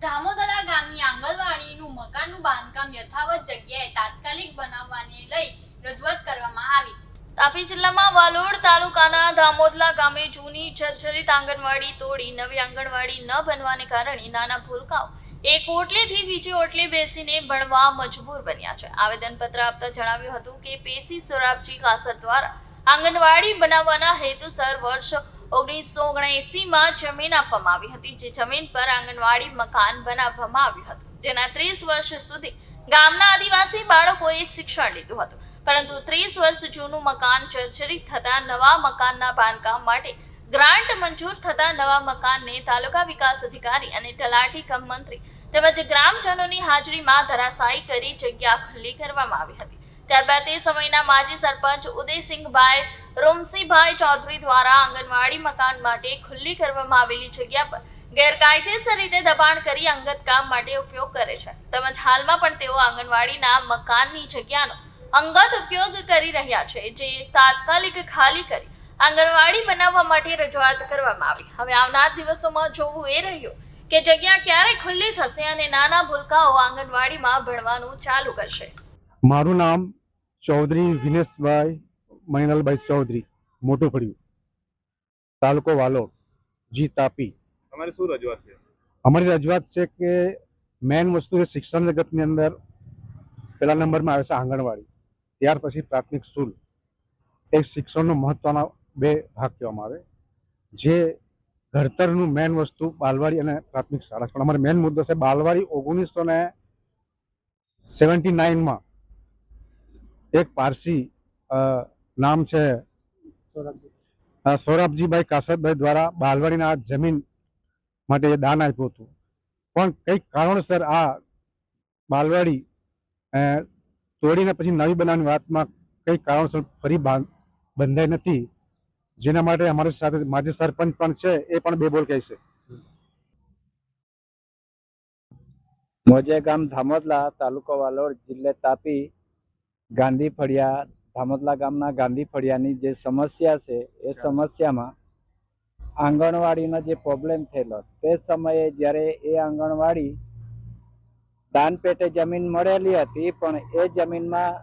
ધામોદરા ગામની આંગણવાડીનું મકાનનું બાંધકામ યથાવત જગ્યાએ તાત્કાલિક બનાવવાને લઈ રજૂઆત કરવામાં આવી। તાપી જિલ્લામાં વાલોડ તાલુકાના ધામોદરા ગામે જૂની જર્જરિત આંગણવાડી તોડી નવી આંગણવાડી ન બનવાને કારણે નાના ભૂલકાઓ એક ઓટલેથી બીજી ઓટલે બેસીને ભણવા મજબૂર બન્યા છે। આવેદનપત્ર આપતા જણાવ્યું હતું કે પેશી સોરાબજી કાસત દ્વારા આંગણવાડી બનાવવાના હેતુસર વર્ષ 1979માં જમીન આપવામાં આવી હતી, જે જમીન પર આંગણવાડી મકાન બનાવવામાં આવ્યું હતું, જેના 30 વર્ષ સુધી ગામના આદિવાસી બાળકોએ શિક્ષણ લીધું હતું, પરંતુ 30 વર્ષ જૂનું મકાન જર્જરિત થતા નવા મકાનના બાંધકામ માટે ગ્રાન્ટ મંજૂર થતા નવા મકાનને તાલુકા વિકાસ અધિકારી અને તલાટી કમ મંત્રી તેમજ ગ્રામજનોની હાજરીમાં ધરાશાયી કરી જગ્યા ખુલ્લી કરવામાં આવી હતી। ત્યારબાદ તે સમયના માજી સરપંચ ઉદયસિંહભાઈ રોમસીભાઈ ચૌધરી દ્વારા આંગણવાડી મકાન માટે ખુલ્લી કરવામાં આવેલી જગ્યા પર ગેરકાયદેસર રીતે દબાણ કરી અંગત કામ માટે ઉપયોગ કરે છે, તેમજ હાલમાં પણ તેઓ આંગણવાડીના મકાનની જગ્યાનો અંગત ઉપયોગ કરી રહ્યા છે, જે તાત્કાલિક ખાલી કરી આંગણવાડી બનાવવા માટે રજૂઆત કરવામાં આવી। હવે આવનાર દિવસોમાં જોવું એ રહ્યું કે જગ્યા ક્યારે ખુલ્લી થશે અને નાના ભૂલકાઓ આંગણવાડીમાં ભણવાનું ચાલુ કરશે। મારું નામ ચૌધરી વિનેશભાઈ મહિનલભાઈ ચૌધરી, મોટું ફળિયું, તાલુકો વાલોડ, જી તાપી। તમારી શું રજૂઆત છે? અમારી રજૂઆત છે કે મેઇન વસ્તુ છે શિક્ષણ જગતની અંદર પહેલા નંબરમાં આવે છે આંગણવાડી, ત્યાર પછી પ્રાથમિક સ્કૂલ। એ શિક્ષણનો મહત્વના બે ભાગ કહેવામાં આવે, જે ઘડતરનું મેઇન વસ્તુ બાલવાડી અને પ્રાથમિક શાળા છે। પણ અમારો મેઇન મુદ્દો છે બાલવાડી 1979માં એક પારસી નામ છે સોરાબજીભાઈ કાસતભાઈ દ્વારા બાલવાડીના જમીન માટે દાન આપ્યું હતું, પણ કંઈક કારણોસર આ બાલવાડી તોડીને પછી નવી બનાવવાની વાતમાં કંઈક કારણોસર ફરી બંધાઈ નથી, જેના માટે અમારી સાથે માજી સરપંચ પણ છે, એ પણ બે બોલ કહે છે। મોજે ગામ ધામોદરા, તાલુકો વાલોડ, જિલ્લો તાપી, ગાંધી ફળિયા, ધામોદરા ગામના ગાંધી ફળિયાની જે સમસ્યા છે એ સમસ્યામાં આંગણવાડીનો જે પ્રોબ્લેમ થયેલો તે સમયે જ્યારે એ આંગણવાડી દાન પેટે જમીન મળેલી હતી, પણ એ જમીનમાં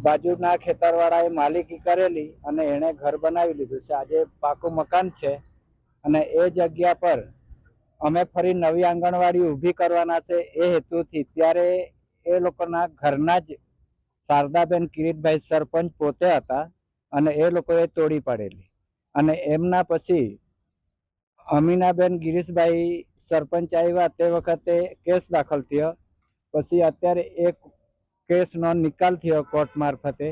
બાજુના ખેતરવાળાએ માલિકી કરેલી અને એણે ઘર બનાવી લીધું છે। આજે પાકું મકાન છે અને એ જગ્યા પર અમે ફરી નવી આંગણવાડી ઊભી કરવાના છે એ હેતુથી ત્યારે એ લોકોના ઘરના જ શારદાબેન કિરીટભાઈ સરપંચ પોતે હતા અને એ લોકોએ તોડી પાડેલી, અને એમના પછી અમીનાબેન ગિરીશભાઈ સરપંચ આવ્યા તે વખતે કેસ દાખલ થયો, પછી અત્યારે એક કેસનો નિકાલ થયો કોર્ટ મારફતે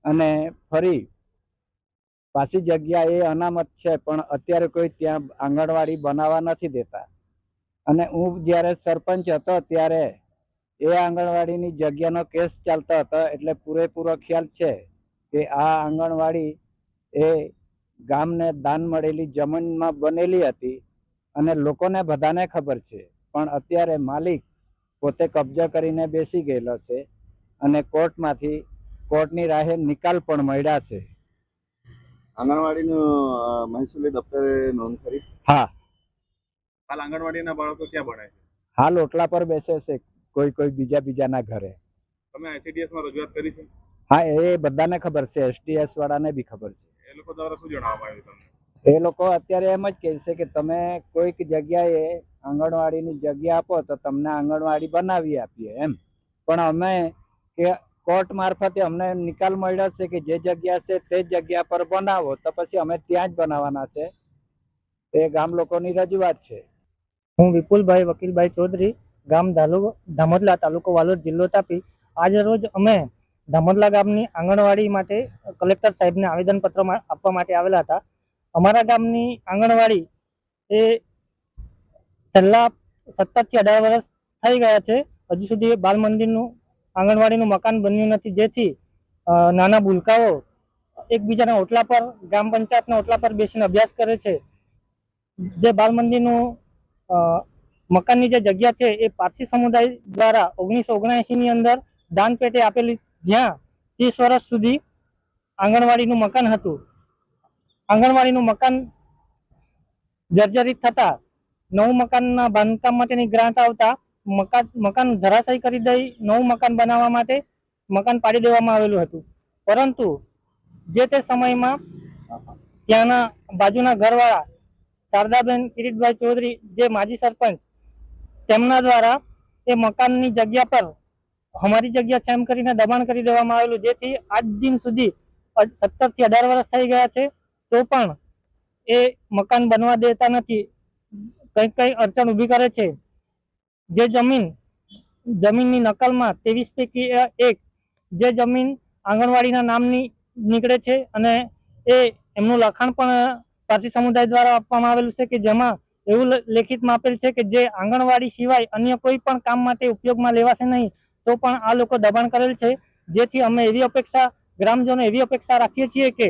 અને ફરી પાછી જગ્યા એ અનામત છે, પણ અત્યારે કોઈ ત્યાં આંગણવાડી બનાવવા નથી દેતા। અને હું જ્યારે સરપંચ હતો ત્યારે એ આંગણવાડીની જગ્યાનો કેસ ચાલતો હતો, એટલે પૂરેપૂરો ખ્યાલ છે કે આ આંગણવાડી એ ગામને દાન મળેલી જમીનમાં બનેલી હતી અને લોકોને બધાને ખબર છે, પણ અત્યારે માલિક પોતે કબજો કરીને બેસી ગયેલો છે અને કોર્ટની રાહે નિકાલ પણ મળ્યા છે। આંગણવાડીનું મહેસૂલી દફતરે નોંધ કરી? હા, હાલ આંગણવાડીના બાળકો ક્યાં ભણે છે? હાલ ઓટલા પર બેસે છે, કોઈ બીજાના ઘરે। તમે ICDS માં રજૂઆત કરી છે? હા, એ બધાને ખબર છે, STS વાળાને બી ખબર છે। એ લોકો દ્વારા શું જણાવવામાં આવ્યું તમને? એ લોકો અત્યારે એમ જ કહે છે કે તમે કોઈક જગ્યાએ આંગણવાડીની જગ્યા આપો તો તમને આંગણવાડી બનાવી આપીએ એમ, પણ અમે કે કોર્ટ મારફતે અમને નિકાલ મળ્યો છે કે જે જગ્યા છે તે જગ્યા પર બનાવો, તો પછી અમે ત્યાં જ બનાવવાના છે। એ ગામ લોકોની રજૂઆત છે। હું વિપુલભાઈ વકીલભાઈ ચૌધરી, ગામ ધામોદરા, તાલુકો વાલોડ, જિલ્લો તાપી। આજે રોજ અમે ધામોદરા ગામની આંગણવાડી માટે કલેક્ટર સાહેબને આવેદનપત્ર આપવા માટે આવેલા હતા। અમારા ગામની આંગણવાડી એ છેલ્લા 17 થી 18 વર્ષ થઈ ગયા છે, હજુ સુધી બાલ મંદિરનું આંગણવાડીનું મકાન બન્યું નથી, જેથી નાના ભૂલકાઓ એકબીજાના ઓટલા પર, ગ્રામ પંચાયતના ઓટલા પર બેસીને અભ્યાસ કરે છે। જે બાલ મંદિરનું મકાનની જે જગ્યા છે એ પારસી સમુદાય દ્વારા 1979ની અંદર દાન પેટે આપેલી, જ્યાં 30 વર્ષ સુધી આંગણવાડીનું મકાન હતું। આંગણવાડીનું મકાન જર્જરિત થતા નવું મકાનના બાંધકામ માટેની ગ્રાન્ટ આવતા મકાન ધરાશાયી કરી દઈ નવું મકાન બનાવવા માટે મકાન પાડી દેવામાં આવેલું હતું. પરંતુ જે તે સમયમાં ત્યાંના બાજુના ઘરવાળા શારદાબેન કિરીટભાઈ ચૌધરી જે માજી સરપંચ તેમના દ્વારા એ મકાનની જગ્યા પર અમારી જગ્યા છે એમ કરીને દબાણ કરી દેવામાં આવેલું, જેથી આજ દિન સુધી 17 થી 18 વર્ષ થઈ ગયા છે તો પણ એ મકાન બનવા દેતા નથી. કઈ અડચણ ઊભી કરે છે. જે જમીનની નકલમાં 23 પૈકી 1 જે જમીન આંગણવાડીના નામની નીકળે છે અને એ એમનું લખાણ પણ પારસી સમુદાય દ્વારા આપવામાં આવેલું છે કે જેમાં એવું લેખિતમાં આપેલ છે કે જે આંગણવાડી સિવાય અન્ય કોઈ પણ કામ માટે ઉપયોગમાં લેવાશે નહીં, તો પણ આ લોકો દબાણ કરેલ છે. જેથી અમે ગ્રામજનો એવી અપેક્ષા રાખીએ છીએ કે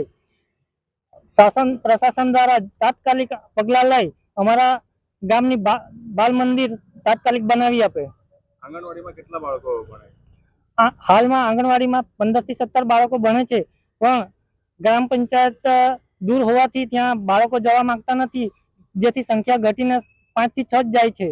પ્રશાસન દ્વારા તાત્કાલિક પગલાં લઈ અમારા ગામની બાલ મંદિર તાત્કાલિક બનાવી આપે. આંગણવાડીમાં કેટલા બાળકો ભણે છે? હાલમાં આંગણવાડીમાં 15 થી 17 બાળકો ભણે છે, પણ ગ્રામ પંચાયત દૂર હોવાથી ત્યાં બાળકો જવા માંગતા નથી, જેથી સંખ્યા ઘટીને 5 થી 6 જ જાય છે.